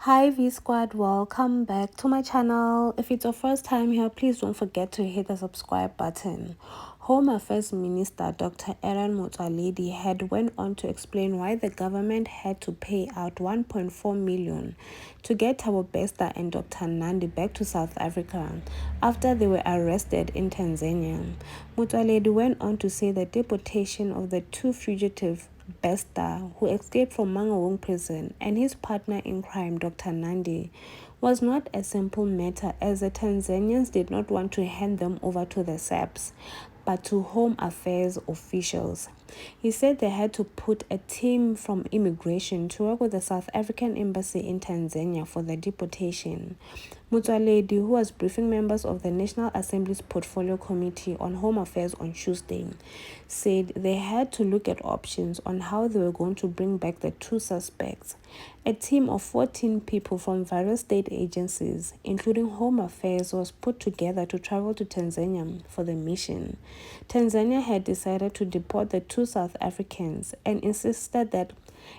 Hi V Squad, welcome back to my channel. If it's your first time here, please don't forget to hit the subscribe button. Home Affairs Minister Dr. Aaron Motsoaledi had went on to explain why the government had to pay out 1.4 million to get Thabo and Dr. Nandi back to South Africa after they were arrested in Tanzania. Motsoaledi went on to say the deportation of the two fugitives Bester, who escaped from Mangaung prison, and his partner in crime, Dr. Nandi, was not a simple matter as the Tanzanians did not want to hand them over to the SAPs, but to Home Affairs officials. He said they had to put a team from immigration to work with the South African embassy in Tanzania for the deportation. Motsoaledi, who was briefing members of the National Assembly's Portfolio Committee on Home Affairs on Tuesday, said they had to look at options on how they were going to bring back the two suspects. A team of 14 people from various state agencies, including Home Affairs, was put together to travel to Tanzania for the mission. Tanzania had decided to deport the two South Africans and insisted that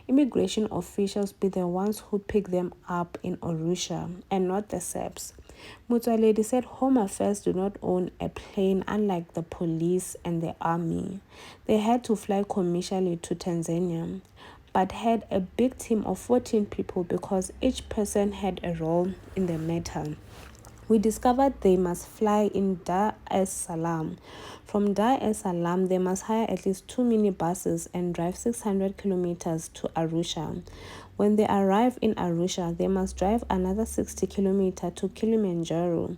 immigration officials be the ones who pick them up in Arusha and not the SAPs. Motsoaledi said Home Affairs do not own a plane unlike the police and the army. They had to fly commercially to Tanzania, but had a big team of 14 people because each person had a role in the matter. We discovered they must fly in Dar es Salaam. From Dar es Salaam, they must hire at least 2 minibuses and drive 600 kilometers to Arusha. When they arrive in Arusha, they must drive another 60 kilometers to Kilimanjaro,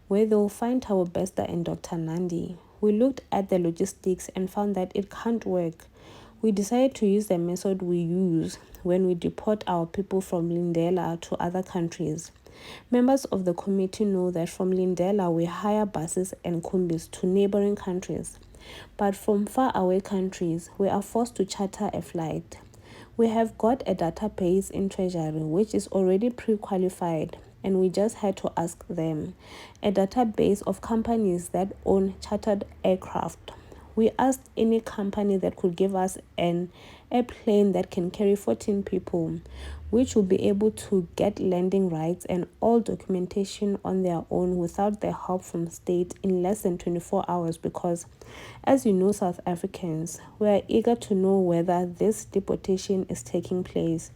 where they will find Thabo and Dr. Nandi. We looked at the logistics and found that it can't work. We decided to use the method we use when we deport our people from Lindela to other countries. Members of the committee know that from Lindela we hire buses and combis to neighboring countries, but from far away countries we are forced to charter a flight. We have got a database in Treasury which is already pre-qualified, and we just had to ask them. A database of companies that own chartered aircraft. We asked any company that could give us an airplane that can carry 14 people, which will be able to get landing rights and all documentation on their own without the help from state in less than 24 hours because, as you know, South Africans, we are eager to know whether this deportation is taking place.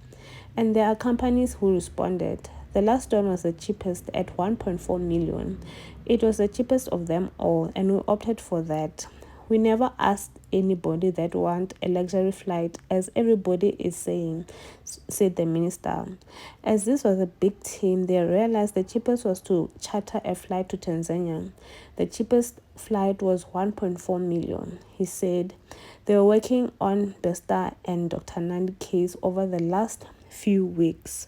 And there are companies who responded. The last one was the cheapest at 1.4 million. It was the cheapest of them all, and we opted for that. We never asked anybody that want a luxury flight, as everybody is saying, said the minister. As this was a big team, they realized the cheapest was to charter a flight to Tanzania. The cheapest flight was 1.4 million. He said they were working on Besta and Dr. Nandi case over the last few weeks.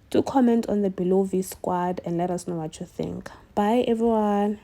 Do comment on the below V Squad and let us know what you think. Bye everyone.